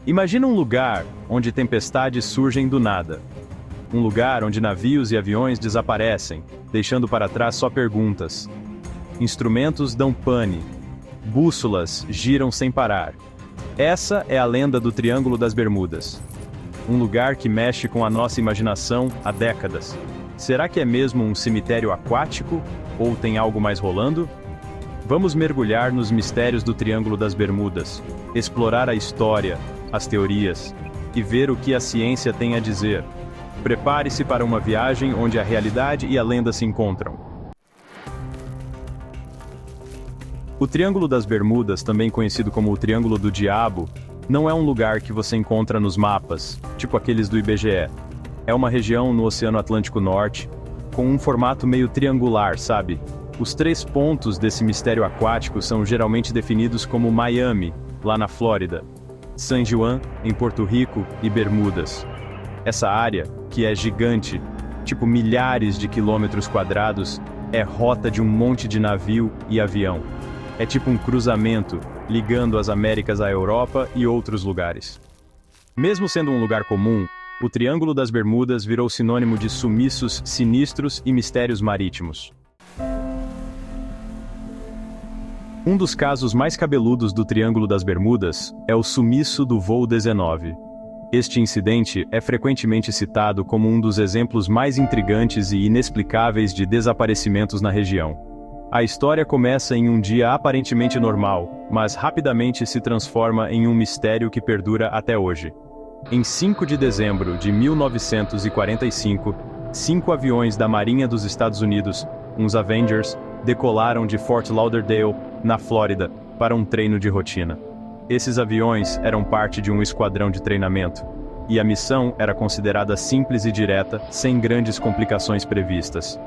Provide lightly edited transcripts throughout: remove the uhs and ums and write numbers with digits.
Imagina um lugar onde tempestades surgem do nada. Um lugar onde navios e aviões desaparecem, deixando para trás só perguntas. Instrumentos dão pane. Bússolas giram sem parar. Essa é a lenda do Triângulo das Bermudas. Um lugar que mexe com a nossa imaginação há décadas. Será que é mesmo um cemitério aquático? Ou tem algo mais rolando? Vamos mergulhar nos mistérios do Triângulo das Bermudas, explorar a história, as teorias, e ver o que a ciência tem a dizer. Prepare-se para uma viagem onde a realidade e a lenda se encontram. O Triângulo das Bermudas, também conhecido como o Triângulo do Diabo, não é um lugar que você encontra nos mapas, tipo aqueles do IBGE. É uma região no Oceano Atlântico Norte, com um formato meio triangular, sabe? Os 3 pontos desse mistério aquático são geralmente definidos como Miami, lá na Flórida, San Juan, em Porto Rico, e Bermudas. Essa área, que é gigante, tipo milhares de quilômetros quadrados, é rota de um monte de navio e avião. É tipo um cruzamento, ligando as Américas à Europa e outros lugares. Mesmo sendo um lugar comum, o Triângulo das Bermudas virou sinônimo de sumiços sinistros e mistérios marítimos. Um dos casos mais cabeludos do Triângulo das Bermudas é o sumiço do voo 19. Este incidente é frequentemente citado como um dos exemplos mais intrigantes e inexplicáveis de desaparecimentos na região. A história começa em um dia aparentemente normal, mas rapidamente se transforma em um mistério que perdura até hoje. Em 5 de dezembro de 1945, 5 aviões da Marinha dos Estados Unidos, uns Avengers, decolaram de Fort Lauderdale, na Flórida, para um treino de rotina. Esses aviões eram parte de um esquadrão de treinamento, e a missão era considerada simples e direta, sem grandes complicações previstas.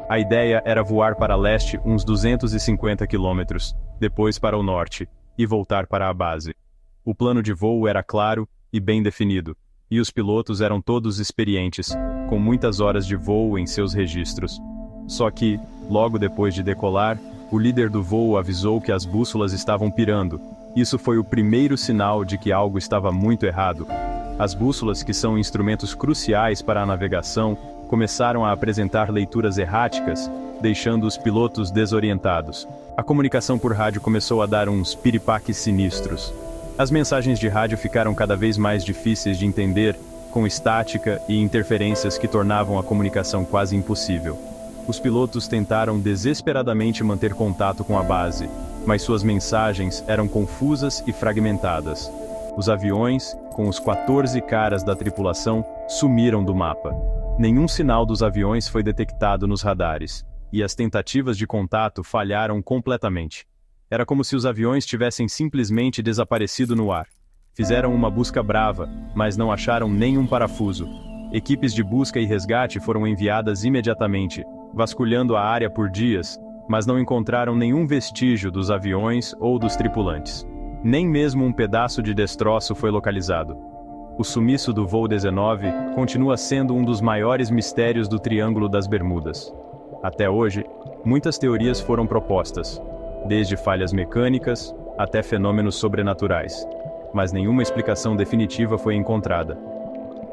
A ideia era voar para leste uns 250 quilômetros, depois para o norte, e voltar para a base. O plano de voo era claro e bem definido, e os pilotos eram todos experientes, com muitas horas de voo em seus registros. Só que, logo depois de decolar, o líder do voo avisou que as bússolas estavam pirando. Isso foi o primeiro sinal de que algo estava muito errado. As bússolas, que são instrumentos cruciais para a navegação, começaram a apresentar leituras erráticas, deixando os pilotos desorientados. A comunicação por rádio começou a dar uns piripaques sinistros. As mensagens de rádio ficaram cada vez mais difíceis de entender, com estática e interferências que tornavam a comunicação quase impossível. Os pilotos tentaram desesperadamente manter contato com a base, mas suas mensagens eram confusas e fragmentadas. Os aviões, com os 14 caras da tripulação, sumiram do mapa. Nenhum sinal dos aviões foi detectado nos radares, e as tentativas de contato falharam completamente. Era como se os aviões tivessem simplesmente desaparecido no ar. Fizeram uma busca brava, mas não acharam nenhum parafuso. Equipes de busca e resgate foram enviadas imediatamente, vasculhando a área por dias, mas não encontraram nenhum vestígio dos aviões ou dos tripulantes. Nem mesmo um pedaço de destroço foi localizado. O sumiço do voo 19 continua sendo um dos maiores mistérios do Triângulo das Bermudas. Até hoje, muitas teorias foram propostas, desde falhas mecânicas até fenômenos sobrenaturais, mas nenhuma explicação definitiva foi encontrada.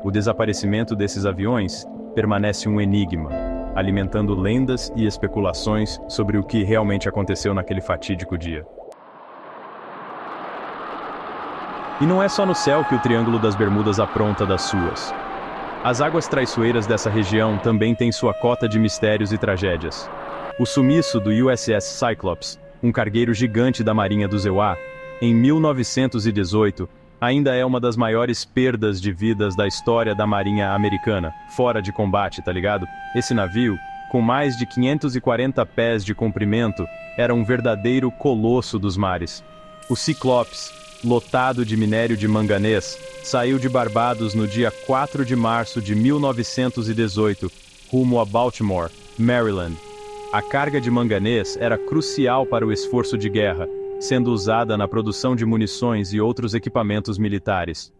O desaparecimento desses aviões permanece um enigma, alimentando lendas e especulações sobre o que realmente aconteceu naquele fatídico dia. E não é só no céu que o Triângulo das Bermudas apronta das suas. As águas traiçoeiras dessa região também têm sua cota de mistérios e tragédias. O sumiço do USS Cyclops, um cargueiro gigante da Marinha dos EUA, em 1918, ainda é uma das maiores perdas de vidas da história da Marinha americana, fora de combate, tá ligado? Esse navio, com mais de 540 pés de comprimento, era um verdadeiro colosso dos mares. O Cyclops, lotado de minério de manganês, saiu de Barbados no dia 4 de março de 1918, rumo a Baltimore, Maryland. A carga de manganês era crucial para o esforço de guerra, sendo usada na produção de munições e outros equipamentos militares.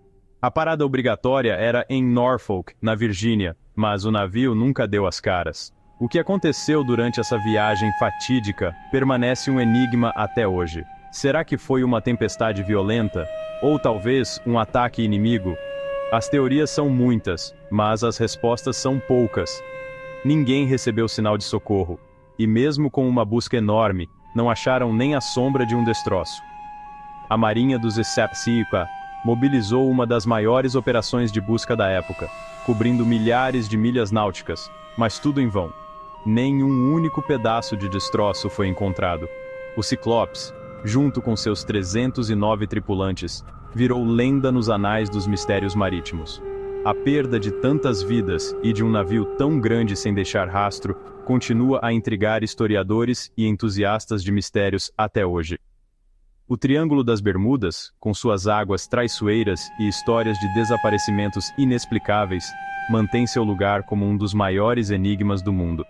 A parada obrigatória era em Norfolk, na Virgínia, mas o navio nunca deu as caras. O que aconteceu durante essa viagem fatídica permanece um enigma até hoje. Será que foi uma tempestade violenta? Ou talvez um ataque inimigo? As teorias são muitas, mas as respostas são poucas. Ninguém recebeu sinal de socorro, e mesmo com uma busca enorme, não acharam nem a sombra de um destroço. A Marinha dos Esseps-Ipa mobilizou uma das maiores operações de busca da época, cobrindo milhares de milhas náuticas, mas tudo em vão. Nenhum único pedaço de destroço foi encontrado. O Cyclops, junto com seus 309 tripulantes, virou lenda nos anais dos mistérios marítimos. A perda de tantas vidas e de um navio tão grande sem deixar rastro continua a intrigar historiadores e entusiastas de mistérios até hoje. O Triângulo das Bermudas, com suas águas traiçoeiras e histórias de desaparecimentos inexplicáveis, mantém seu lugar como um dos maiores enigmas do mundo.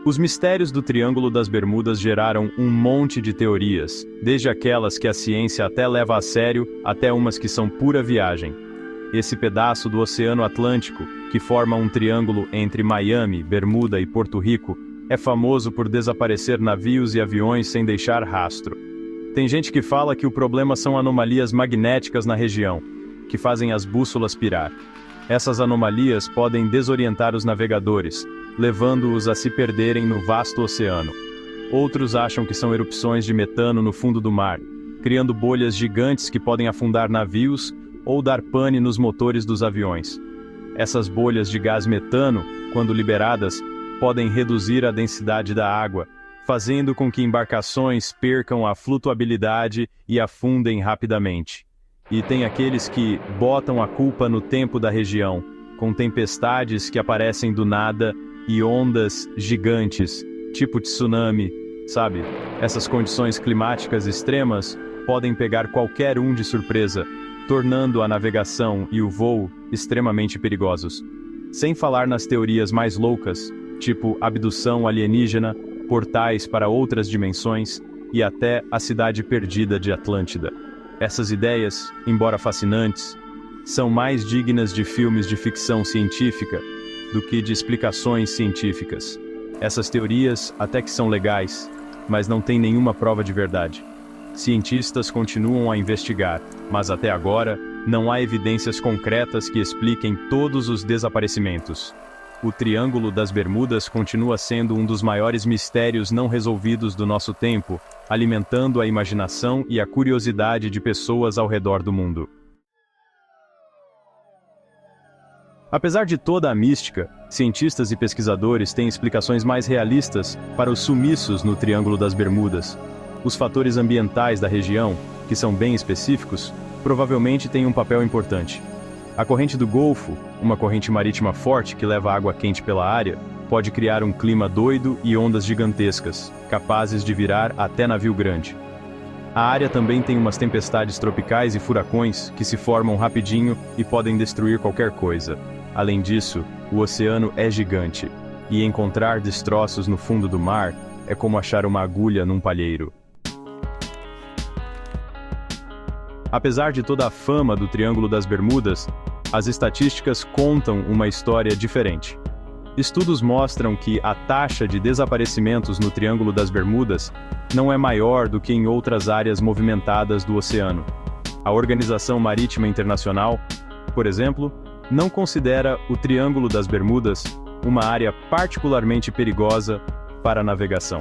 Os mistérios do Triângulo das Bermudas geraram um monte de teorias, desde aquelas que a ciência até leva a sério, até umas que são pura viagem. Esse pedaço do Oceano Atlântico, que forma um triângulo entre Miami, Bermuda e Porto Rico, é famoso por desaparecer navios e aviões sem deixar rastro. Tem gente que fala que o problema são anomalias magnéticas na região, que fazem as bússolas pirar. Essas anomalias podem desorientar os navegadores, levando-os a se perderem no vasto oceano. Outros acham que são erupções de metano no fundo do mar, criando bolhas gigantes que podem afundar navios ou dar pane nos motores dos aviões. Essas bolhas de gás metano, quando liberadas, podem reduzir a densidade da água, fazendo com que embarcações percam a flutuabilidade e afundem rapidamente. E tem aqueles que botam a culpa no tempo da região, com tempestades que aparecem do nada e ondas gigantes, tipo tsunami, sabe? Essas condições climáticas extremas podem pegar qualquer um de surpresa, tornando a navegação e o voo extremamente perigosos. Sem falar nas teorias mais loucas, tipo abdução alienígena, portais para outras dimensões e até a cidade perdida de Atlântida. Essas ideias, embora fascinantes, são mais dignas de filmes de ficção científica do que de explicações científicas. Essas teorias até que são legais, mas não têm nenhuma prova de verdade. Cientistas continuam a investigar, mas até agora não há evidências concretas que expliquem todos os desaparecimentos. O Triângulo das Bermudas continua sendo um dos maiores mistérios não resolvidos do nosso tempo, alimentando a imaginação e a curiosidade de pessoas ao redor do mundo. Apesar de toda a mística, cientistas e pesquisadores têm explicações mais realistas para os sumiços no Triângulo das Bermudas. Os fatores ambientais da região, que são bem específicos, provavelmente têm um papel importante. A corrente do Golfo, uma corrente marítima forte que leva água quente pela área, pode criar um clima doido e ondas gigantescas, capazes de virar até navio grande. A área também tem umas tempestades tropicais e furacões que se formam rapidinho e podem destruir qualquer coisa. Além disso, o oceano é gigante, e encontrar destroços no fundo do mar é como achar uma agulha num palheiro. Apesar de toda a fama do Triângulo das Bermudas, as estatísticas contam uma história diferente. Estudos mostram que a taxa de desaparecimentos no Triângulo das Bermudas não é maior do que em outras áreas movimentadas do oceano. A Organização Marítima Internacional, por exemplo, não considera o Triângulo das Bermudas uma área particularmente perigosa para a navegação.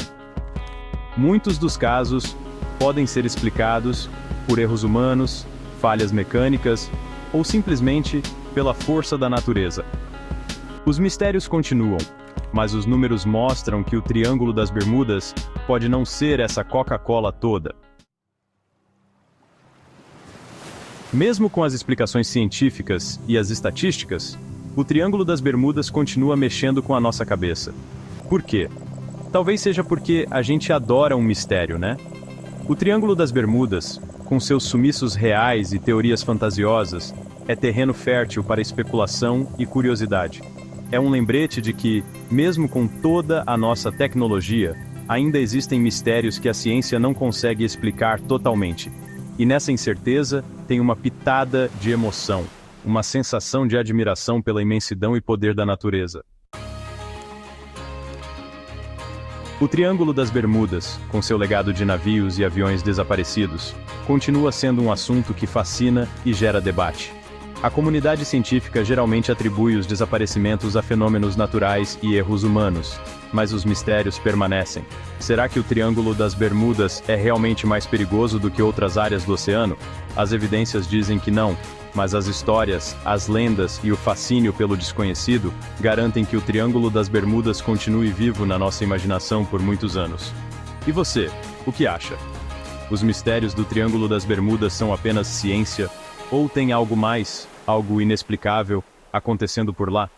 Muitos dos casos podem ser explicados por erros humanos, falhas mecânicas ou simplesmente pela força da natureza. Os mistérios continuam, mas os números mostram que o Triângulo das Bermudas pode não ser essa Coca-Cola toda. Mesmo com as explicações científicas e as estatísticas, o Triângulo das Bermudas continua mexendo com a nossa cabeça. Por quê? Talvez seja porque a gente adora um mistério, né? O Triângulo das Bermudas, com seus sumiços reais e teorias fantasiosas, é terreno fértil para especulação e curiosidade. É um lembrete de que, mesmo com toda a nossa tecnologia, ainda existem mistérios que a ciência não consegue explicar totalmente. E nessa incerteza tem uma pitada de emoção, uma sensação de admiração pela imensidão e poder da natureza. O Triângulo das Bermudas, com seu legado de navios e aviões desaparecidos, continua sendo um assunto que fascina e gera debate. A comunidade científica geralmente atribui os desaparecimentos a fenômenos naturais e erros humanos, mas os mistérios permanecem. Será que o Triângulo das Bermudas é realmente mais perigoso do que outras áreas do oceano? As evidências dizem que não, mas as histórias, as lendas e o fascínio pelo desconhecido garantem que o Triângulo das Bermudas continue vivo na nossa imaginação por muitos anos. E você, o que acha? Os mistérios do Triângulo das Bermudas são apenas ciência, ou tem algo mais, algo inexplicável, acontecendo por lá?